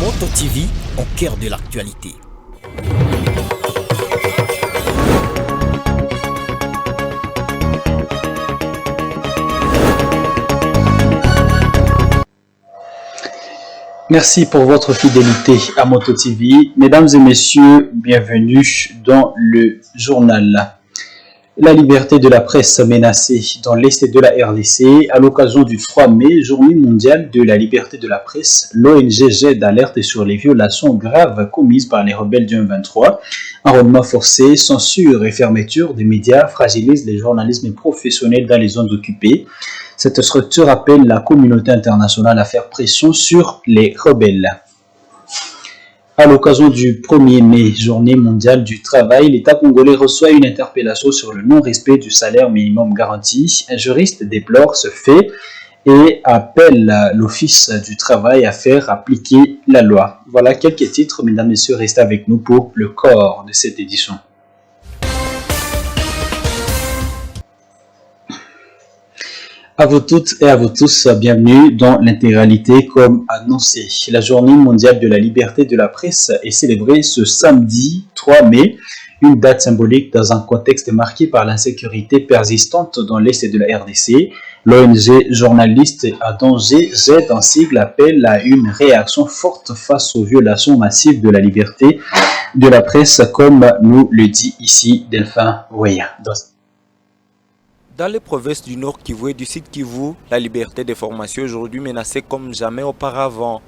Moto TV au cœur de l'actualité. Merci pour votre fidélité à Moto TV. Mesdames et messieurs, bienvenue dans le journal. La liberté de la presse menacée dans l'Est de la RDC à l'occasion du 3 mai, journée mondiale de la liberté de la presse. L'ONG jette alerte sur les violations graves commises par les rebelles du M23. Enrôlement forcé, censure et fermeture des médias fragilisent les journalismes professionnels dans les zones occupées. Cette structure appelle la communauté internationale à faire pression sur les rebelles. À l'occasion du 1er mai, journée mondiale du travail, l'État congolais reçoit une interpellation sur le non-respect du salaire minimum garanti. Un juriste déplore ce fait et appelle l'Office du travail à faire appliquer la loi. Voilà quelques titres, mesdames et messieurs, restez avec nous pour le corps de cette édition. À vous toutes et à vous tous, bienvenue dans l'intégralité comme annoncé. La journée mondiale de la liberté de la presse est célébrée ce samedi 3 mai, une date symbolique dans un contexte marqué par l'insécurité persistante dans l'Est de la RDC. L'ONG Journalistes à danger jette un sigle appel à une réaction forte face aux violations massives de la liberté de la presse, comme nous le dit ici Delphin Weya. Dans les provinces du Nord Kivu et du Sud Kivu, la liberté d'information est aujourd'hui menacée comme jamais auparavant.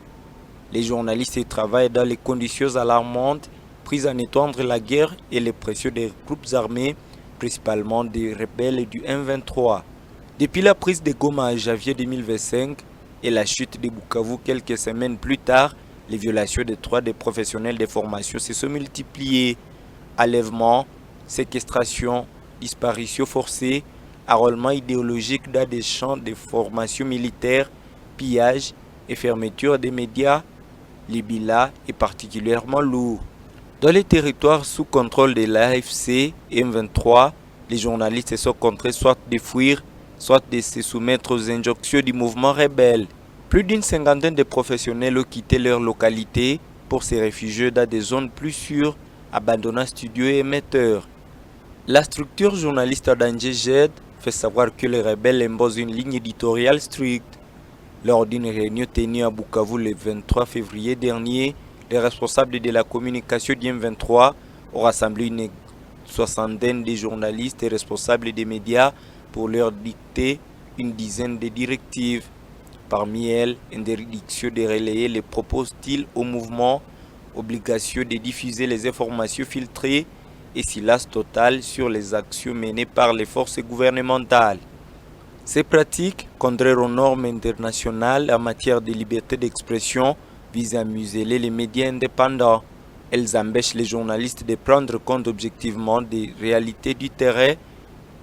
Les journalistes travaillent dans les conditions alarmantes, prises à étendre la guerre et les pressions des groupes armés, principalement des rebelles du M23. Depuis la prise de Goma en janvier 2025 et la chute de Bukavu quelques semaines plus tard, les violations des droits des professionnels de formation se sont multipliées. Enlèvements, séquestration, disparitions forcées, enrôlement idéologique dans des champs de formation militaire, pillage et fermeture des médias, le bilan est particulièrement lourd. Dans les territoires sous contrôle de l'AFC et M23, les journalistes sont contraints soit de fuir, soit de se soumettre aux injonctions du mouvement rebelle. Plus d'une cinquantaine de professionnels ont quitté leur localité pour se réfugier dans des zones plus sûres, abandonnant studios et émetteurs. La structure journaliste d'Angers GED fait savoir que les rebelles imposent une ligne éditoriale stricte. Lors d'une réunion tenue à Bukavu le 23 février dernier, les responsables de la communication du M23 ont rassemblé une soixantaine de journalistes et responsables des médias pour leur dicter une dizaine de directives. Parmi elles, interdiction de relayer les propos hostiles au mouvement, obligation de diffuser les informations filtrées et silence total sur les actions menées par les forces gouvernementales. Ces pratiques, contraires aux normes internationales en matière de liberté d'expression, visent à museler les médias indépendants. Elles empêchent les journalistes de prendre compte objectivement des réalités du terrain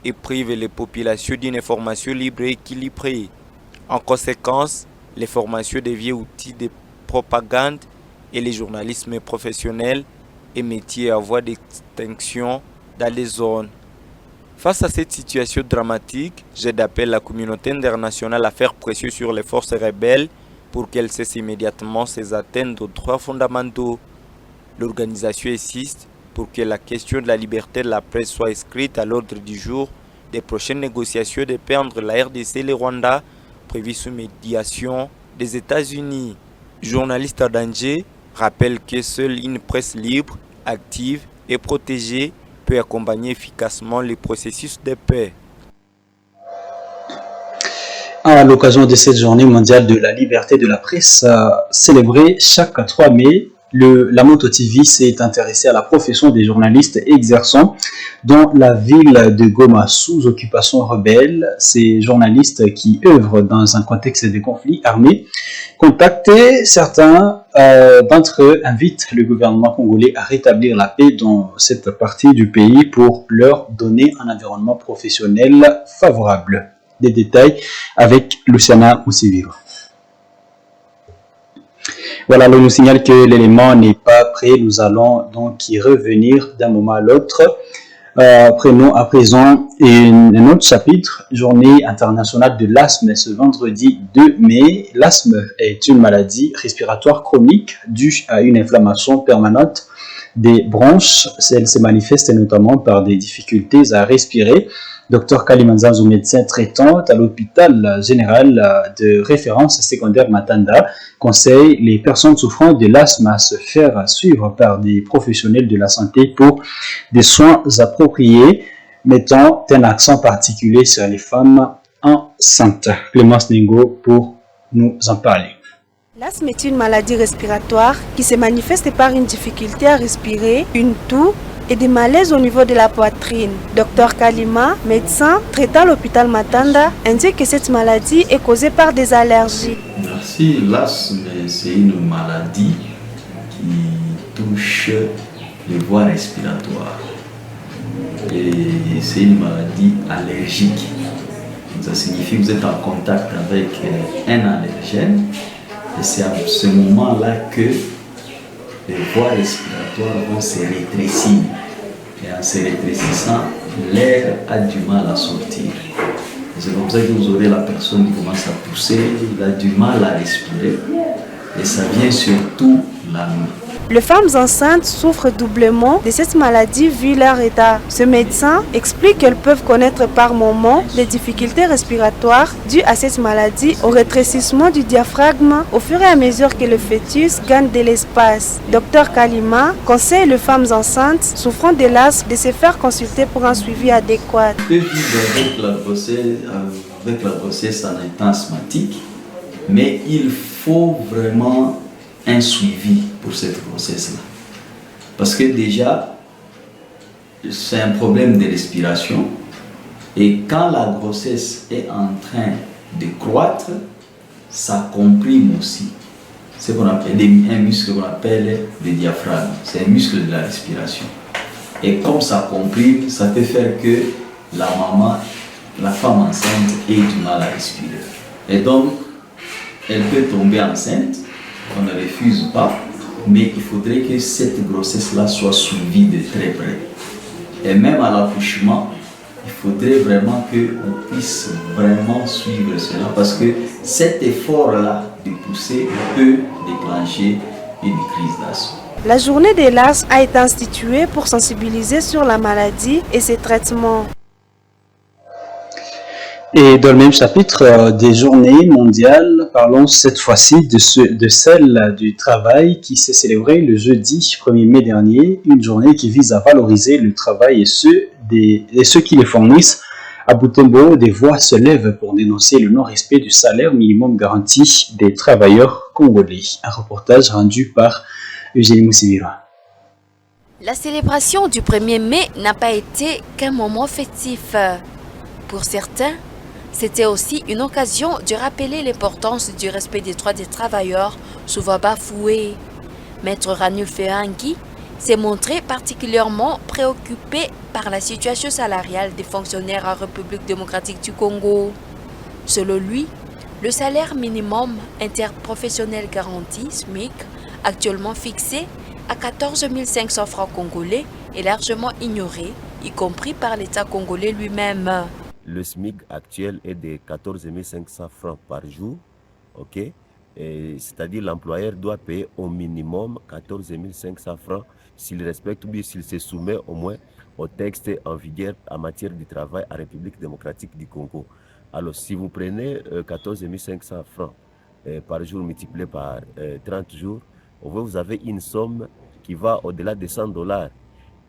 et privent les populations d'une information libre et équilibrée. En conséquence, l'information devient outil de propagande et le journalisme professionnel et métiers à voie d'extinction dans les zones. Face à cette situation dramatique, j'appelle la communauté internationale à faire pression sur les forces rebelles pour qu'elles cessent immédiatement ces atteintes aux droits fondamentaux. L'organisation insiste pour que la question de la liberté de la presse soit inscrite à l'ordre du jour des prochaines négociations de paix entre la RDC et le Rwanda, prévues sous médiation des États-Unis. Journaliste à danger rappelle que seule une presse libre, active et protégée peut accompagner efficacement le processus de paix. À l'occasion de cette journée mondiale de la liberté de la presse, célébrée chaque 3 mai, la Moto TV s'est intéressée à la profession des journalistes exerçant dans la ville de Goma sous occupation rebelle. Ces journalistes qui œuvrent dans un contexte de conflit armé, contactés, certains d'entre eux invitent le gouvernement congolais à rétablir la paix dans cette partie du pays pour leur donner un environnement professionnel favorable. Des détails avec Luciana Moussiviro. Voilà, l'on nous signale que l'élément n'est pas prêt. Nous allons donc y revenir d'un moment à l'autre. Prenons à présent un autre chapitre, Journée internationale de l'asthme, ce vendredi 2 mai. L'asthme est une maladie respiratoire chronique due à une inflammation permanente des bronches. Elle se manifeste notamment par des difficultés à respirer. Dr Kalimanzanzo, médecin traitant à l'hôpital général de référence secondaire Matanda, conseille les personnes souffrant de l'asthme à se faire suivre par des professionnels de la santé pour des soins appropriés, mettant un accent particulier sur les femmes enceintes. Clémence Ningo pour nous en parler. L'asthme est une maladie respiratoire qui se manifeste par une difficulté à respirer, une toux et des malaises au niveau de la poitrine. Dr Kalima, médecin traitant à l'hôpital Matanda, indique que cette maladie est causée par des allergies. Merci. L'asthme, c'est une maladie qui touche les voies respiratoires. Et c'est une maladie allergique. Ça signifie que vous êtes en contact avec un allergène. Et c'est à ce moment-là que les voies respiratoires vont se rétrécir. Et en se rétrécissant, l'air a du mal à sortir. C'est comme ça que vous aurez la personne qui commence à pousser, il a du mal à respirer. Et ça vient surtout la nuit. Les femmes enceintes souffrent doublement de cette maladie vu leur état. Ce médecin explique qu'elles peuvent connaître par moments des difficultés respiratoires dues à cette maladie au rétrécissement du diaphragme au fur et à mesure que le fœtus gagne de l'espace. Dr Kalima conseille les femmes enceintes souffrant de l'asthme de se faire consulter pour un suivi adéquat. On peut vivre avec la grossesse en étant asthmatique, mais il faut vraiment un suivi pour cette grossesse-là. Parce que déjà, c'est un problème de respiration. Et quand la grossesse est en train de croître, ça comprime aussi. C'est ce qu'on appelle un muscle qu'on appelle le diaphragme. C'est un muscle de la respiration. Et comme ça comprime, ça peut faire que la maman, la femme enceinte, ait du mal à respirer. Et donc, elle peut tomber enceinte. On ne refuse pas, mais il faudrait que cette grossesse-là soit suivie de très près. Et même à l'accouchement, il faudrait vraiment qu'on puisse vraiment suivre cela, parce que cet effort-là de pousser peut déclencher une crise d'asthme. La journée de l'asthme a été instituée pour sensibiliser sur la maladie et ses traitements. Et dans le même chapitre des journées mondiales, parlons cette fois-ci de celle du travail qui s'est célébrée le jeudi 1er mai dernier, une journée qui vise à valoriser le travail et ceux qui les fournissent. À Butembo, des voix se lèvent pour dénoncer le non-respect du salaire minimum garanti des travailleurs congolais. Un reportage rendu par Eugénie Moussivira. La célébration du 1er mai n'a pas été qu'un moment festif. Pour certains, c'était aussi une occasion de rappeler l'importance du respect des droits des travailleurs, souvent bafoués. Maître Ranulphe Angui s'est montré particulièrement préoccupé par la situation salariale des fonctionnaires en République démocratique du Congo. Selon lui, le salaire minimum interprofessionnel garanti, SMIC, actuellement fixé à 14 500 francs congolais, est largement ignoré, y compris par l'État congolais lui-même. Le SMIC actuel est de 14 500 francs par jour, ok? C'est-à-dire l'employeur doit payer au minimum 14 500 francs s'il respecte ou bien s'il se soumet au moins au texte en vigueur en matière de travail en République démocratique du Congo. Alors si vous prenez 14 500 francs par jour multiplié par 30 jours, vous avez une somme qui va au-delà de 100 $.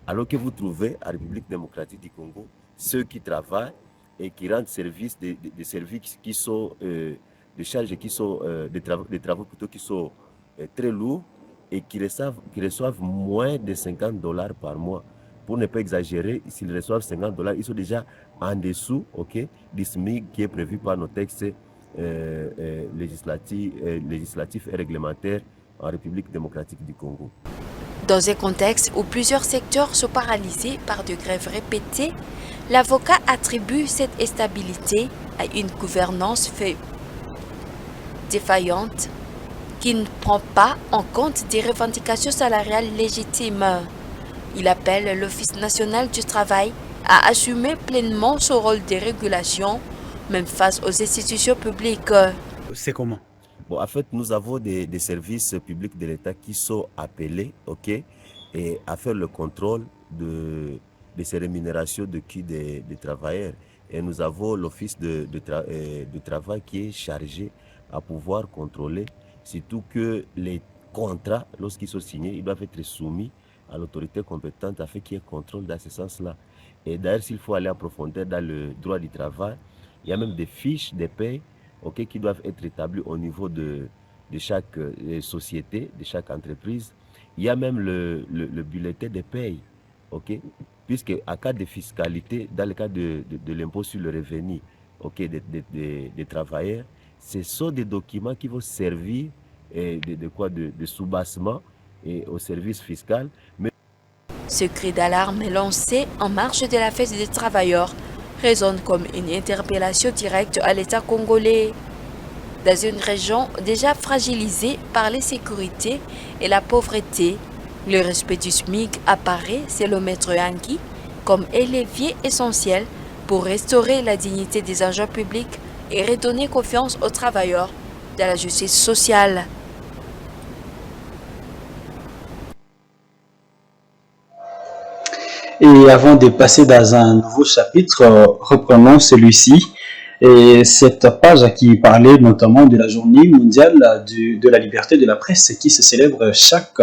Alors que vous trouvez en République démocratique du Congo ceux qui travaillent et qui rendent service des services qui sont des charges qui sont des travaux plutôt qui sont très lourds et qui reçoivent moins de 50 $ par mois. Pour ne pas exagérer, s'ils reçoivent 50 $, ils sont déjà en dessous, ok, du SMIC qui est prévu par nos textes législatifs et réglementaires en République démocratique du Congo. Dans un contexte où plusieurs secteurs sont paralysés par de grèves répétées, l'avocat attribue cette instabilité à une gouvernance défaillante qui ne prend pas en compte des revendications salariales légitimes. Il appelle l'Office national du travail à assumer pleinement son rôle de régulation, même face aux institutions publiques. C'est comment? Bon, en fait, nous avons des services publics de l'État qui sont appelés, ok, et à faire le contrôle de ces rémunérations de qui des travailleurs. Et nous avons l'Office de travail qui est chargé à pouvoir contrôler, surtout que les contrats, lorsqu'ils sont signés, ils doivent être soumis à l'autorité compétente afin qu'il y ait contrôle dans ce sens-là. Et d'ailleurs, s'il faut aller en profondeur dans le droit du travail, il y a même des fiches de paie, okay, qui doivent être établies au niveau de chaque société, de chaque entreprise. Il y a même le bulletin de paie, okay, puisque à cas de fiscalité, dans le cas de l'impôt sur le revenu, okay, des travailleurs, ce sont des documents qui vont servir de soubassement et au service fiscal. Mais ce cri d'alarme lancé en marge de la fête des travailleurs résonne comme une interpellation directe à l'État congolais. Dans une région déjà fragilisée par l'insécurité et la pauvreté, le respect du SMIC apparaît, selon Maître Yanki, comme un levier essentiel pour restaurer la dignité des agents publics et redonner confiance aux travailleurs dans la justice sociale. Et avant de passer dans un nouveau chapitre, reprenons celui-ci. Et cette page qui parlait notamment de la journée mondiale de la liberté de la presse qui se célèbre chaque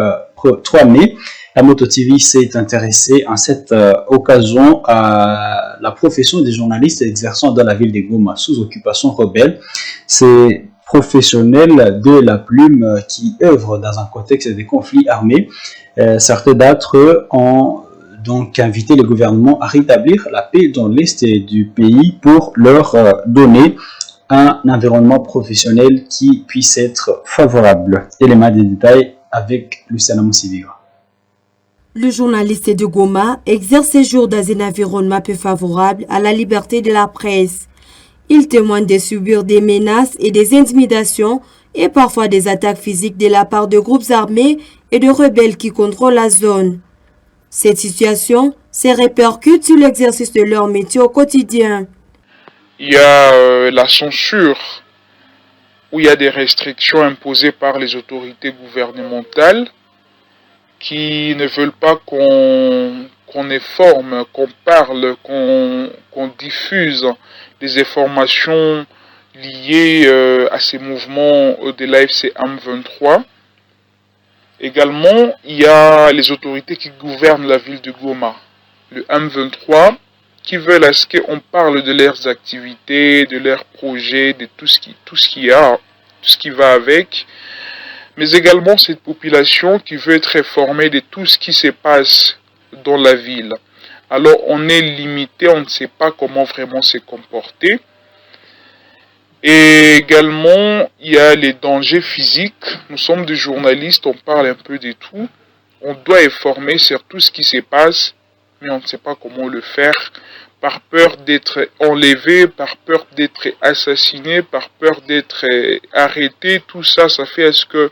3 mai. La Moto TV s'est intéressée en cette occasion à la profession des journalistes exerçant dans la ville de Goma sous occupation rebelle. Ces professionnels de la plume qui œuvrent dans un contexte de conflit armé, certains d'entre eux ont donc inviter le gouvernement à rétablir la paix dans l'est du pays pour leur donner un environnement professionnel qui puisse être favorable. Élément de détail avec Luciana Moussivira. Le journaliste de Goma exerce ses jours dans un environnement peu favorable à la liberté de la presse. Il témoigne de subir des menaces et des intimidations et parfois des attaques physiques de la part de groupes armés et de rebelles qui contrôlent la zone. Cette situation se répercute sur l'exercice de leur métier au quotidien. Il y a la censure, où il y a des restrictions imposées par les autorités gouvernementales qui ne veulent pas qu'on informe, qu'on parle, qu'on diffuse des informations liées à ces mouvements de l'AFC M23. Également, il y a les autorités qui gouvernent la ville de Goma, le M23, qui veulent à ce qu'on parle de leurs activités, de leurs projets, de tout ce qui va avec. Mais également cette population qui veut être informée de tout ce qui se passe dans la ville. Alors on est limité, on ne sait pas comment vraiment se comporter. Et également, il y a les dangers physiques. Nous sommes des journalistes, on parle un peu de tout. On doit informer sur tout ce qui se passe, mais on ne sait pas comment le faire, par peur d'être enlevé, par peur d'être assassiné, par peur d'être arrêté. Tout ça, ça fait à ce que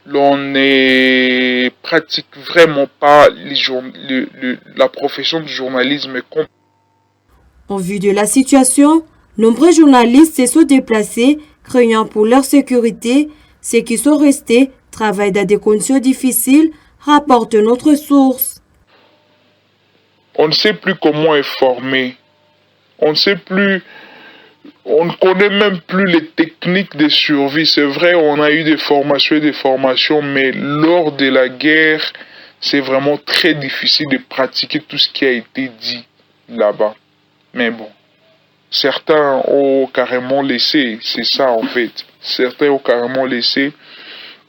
l'on ne pratique vraiment pas la profession du journalisme. En vue de la situation, nombreux journalistes se sont déplacés, craignant pour leur sécurité. Ceux qui sont restés travaillent dans des conditions difficiles, rapporte notre source. On ne sait plus comment informer. On ne connaît même plus les techniques de survie. C'est vrai, on a eu des formations, mais lors de la guerre, c'est vraiment très difficile de pratiquer tout ce qui a été dit là-bas. Mais bon. Certains ont carrément laissé, c'est ça en fait. Certains ont carrément laissé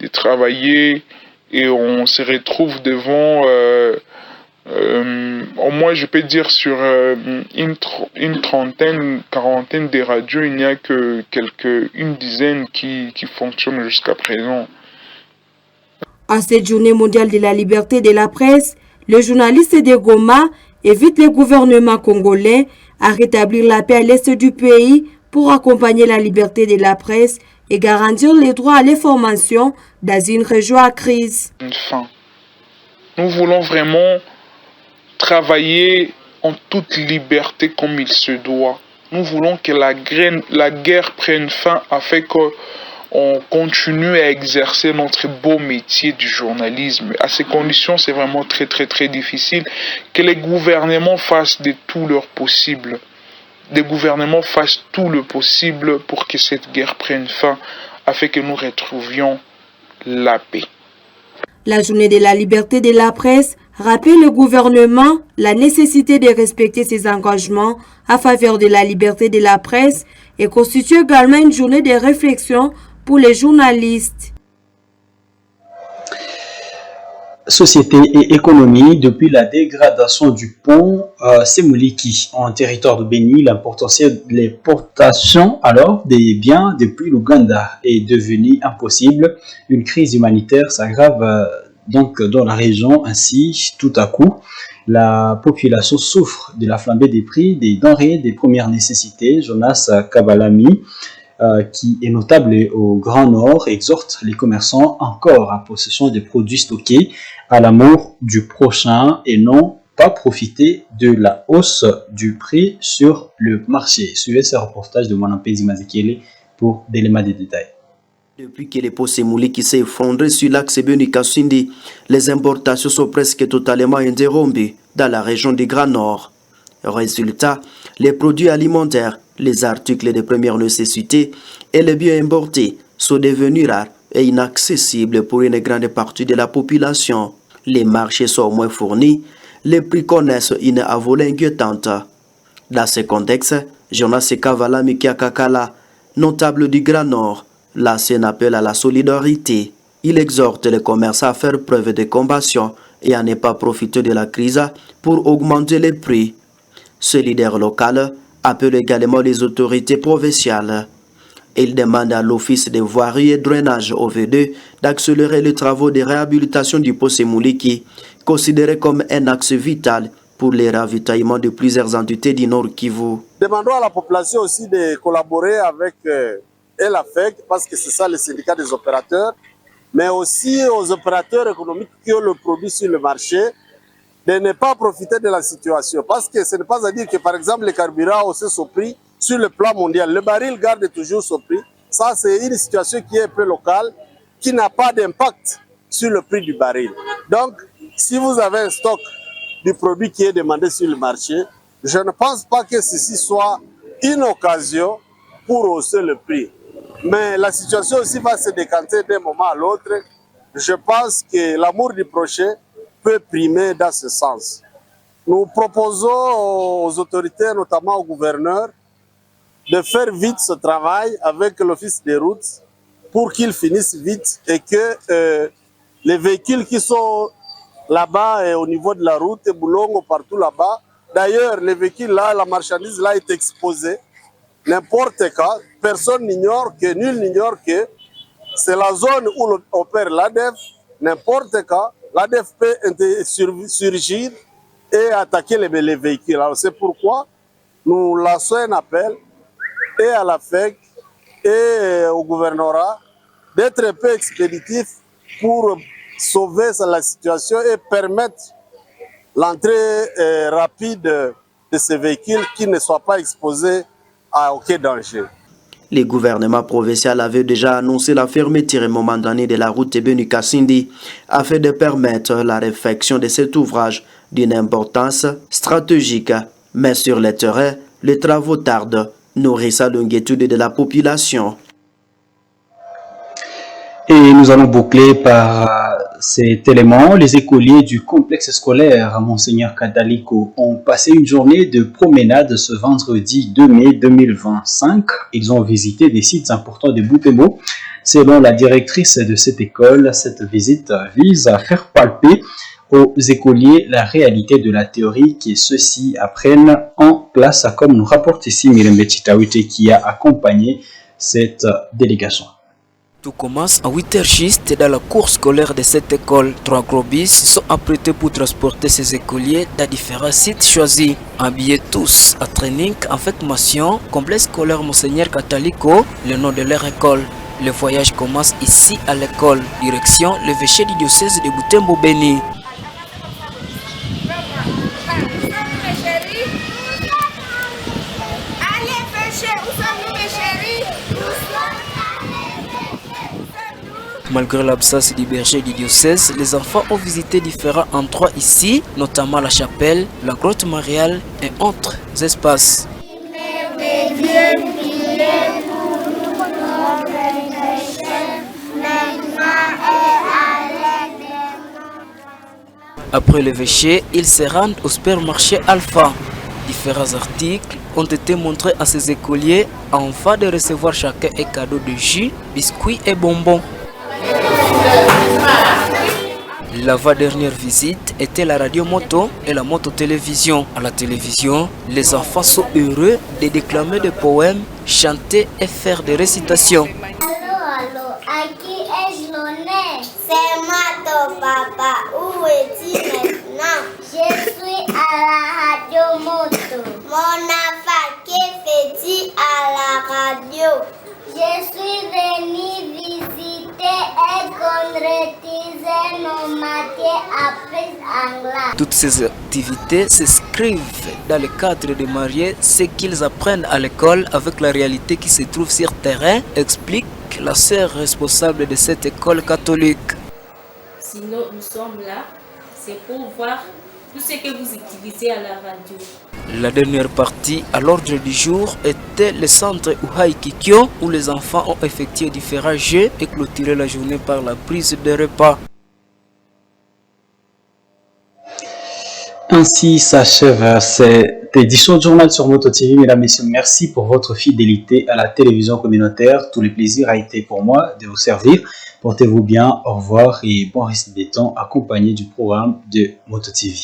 de travailler et on se retrouve devant, au moins je peux dire sur une trentaine, quarantaine de radios, il n'y a que une dizaine qui fonctionnent jusqu'à présent. À cette journée mondiale de la liberté de la presse, le journaliste de Goma invite le gouvernement congolais à rétablir la paix à l'est du pays pour accompagner la liberté de la presse et garantir les droits à l'information dans une région à crise. Enfin, nous voulons vraiment travailler en toute liberté comme il se doit. Nous voulons que la guerre prenne fin afin qu'on continue à exercer notre beau métier du journalisme. À ces conditions, c'est vraiment très difficile que les gouvernements fassent de tout leur possible. Des gouvernements fassent tout le possible pour que cette guerre prenne fin afin que nous retrouvions la paix. La journée de la liberté de la presse rappelle le gouvernement la nécessité de respecter ses engagements à faveur de la liberté de la presse et constitue également une journée de réflexion pour les journalistes. Société et économie, depuis la dégradation du pont Semuliki en territoire de Béni, l'importation alors des biens depuis l'Ouganda est devenue impossible. Une crise humanitaire s'aggrave donc dans la région. Ainsi, tout à coup, la population souffre de la flambée des prix des denrées des premières nécessités. Jonas Kabalami, qui est notable au Grand Nord, exhorte les commerçants encore à possession des produits stockés à l'amour du prochain et non pas profiter de la hausse du prix sur le marché. Suivez ce reportage de Mwanampezi Mazekele pour des éléments de détails. Depuis que le pont Semuliki s'est effondré sur l'axe Béni-Kasindi, les importations sont presque totalement interrompues dans la région du Grand Nord. Résultat, les produits alimentaires, les articles de première nécessité et les biens importés sont devenus rares et inaccessibles pour une grande partie de la population. Les marchés sont moins fournis, les prix connaissent une envolée inquiétante. Dans ce contexte, Jonas Kabalami Kiakakala, notable du Grand Nord, lance un appel à la solidarité. Il exhorte les commerçants à faire preuve de compassion et à ne pas profiter de la crise pour augmenter les prix. Ce leader local appelle également les autorités provinciales. Il demande à l'Office de voirie et drainage OV2 d'accélérer les travaux de réhabilitation du pont Semuliki, considéré comme un axe vital pour les ravitaillements de plusieurs entités du Nord Kivu. Demandons à la population aussi de collaborer avec ELAFEC, parce que c'est ça le syndicat des opérateurs, mais aussi aux opérateurs économiques qui ont le produit sur le marché, de ne pas profiter de la situation. Parce que ce n'est pas à dire que, par exemple, le carburant a haussé son prix sur le plan mondial. Le baril garde toujours son prix. Ça, c'est une situation qui est un peu locale, qui n'a pas d'impact sur le prix du baril. Donc, si vous avez un stock du produit qui est demandé sur le marché, je ne pense pas que ceci soit une occasion pour hausser le prix. Mais la situation aussi va se décanter d'un moment à l'autre. Je pense que l'amour du prochain peut primer dans ce sens. Nous proposons aux autorités, notamment au gouverneur, de faire vite ce travail avec l'Office des routes pour qu'il finisse vite et que les véhicules qui sont là-bas et au niveau de la route, et Boulongo, partout là-bas, d'ailleurs, les véhicules là, la marchandise là est exposée. N'importe quand, personne n'ignore que, nul n'ignore que c'est la zone où opère l'ADEF. N'importe quand, l'ADEF peut surgir et attaquer les véhicules. Alors c'est pourquoi nous lançons un appel et à la FEC et au gouvernorat d'être un peu expéditif pour sauver la situation et permettre l'entrée rapide de ces véhicules qui ne soient pas exposés à aucun danger. Le gouvernement provincial avait déjà annoncé la fermeture momentanée de la route Béni-Kasindi afin de permettre la réfection de cet ouvrage d'une importance stratégique. Mais sur le terrain, les travaux tardent, nourrissant l'inquiétude de la population. Et nous allons boucler par cet élément. Les écoliers du complexe scolaire Monseigneur Kataliko ont passé une journée de promenade ce vendredi 2 mai 2025. Ils ont visité des sites importants de Butembo. Selon la directrice de cette école, cette visite vise à faire palper aux écoliers la réalité de la théorie que ceux-ci apprennent en classe, comme nous rapporte ici Mirembe Chitawite qui a accompagné cette délégation. Tout commence à 8h juste dans la cour scolaire de cette école. 3 gros bus sont apprêtés pour transporter ces écoliers dans différents sites choisis. Habillés tous à training en formation, complexe scolaire Monseigneur Kataliko, le nom de leur école. Le voyage commence ici à l'école. Direction l'évêché du diocèse de Butembo Béni. Malgré l'absence du berger du diocèse, les enfants ont visité différents endroits ici, notamment la chapelle, la grotte mariale et autres espaces. Après l'évêché, ils se rendent au supermarché Alpha. Différents articles ont été montrés à ces écoliers afin de recevoir chacun un cadeau de jus, biscuits et bonbons. L'avant-dernière visite était la radio-moto et la moto-télévision. À la télévision, les enfants sont heureux de déclamer des poèmes, chanter et faire des récitations. Allô, à qui ai-je l'honneur? C'est moi ton papa, où es-tu maintenant? Je suis à la radio-moto. Mon enfant, que fais-tu à la radio? Je suis venu visiter et concrétiser nos matières apprises en classe. Toutes ces activités s'inscrivent dans le cadre de marier ce qu'ils apprennent à l'école avec la réalité qui se trouve sur terrain, explique la sœur responsable de cette école catholique. Sinon, nous sommes là, c'est pour voir tout ce que vous utilisez à la radio. La dernière partie à l'ordre du jour était le centre Uhai Kikyo où les enfants ont effectué différents jeux et clôturé la journée par la prise de repas. Ainsi s'achève cette édition de journal sur Moto TV. Mesdames, Messieurs, merci pour votre fidélité à la télévision communautaire. Tout le plaisir a été pour moi de vous servir. Portez-vous bien, au revoir et bon reste des temps accompagné du programme de Moto TV.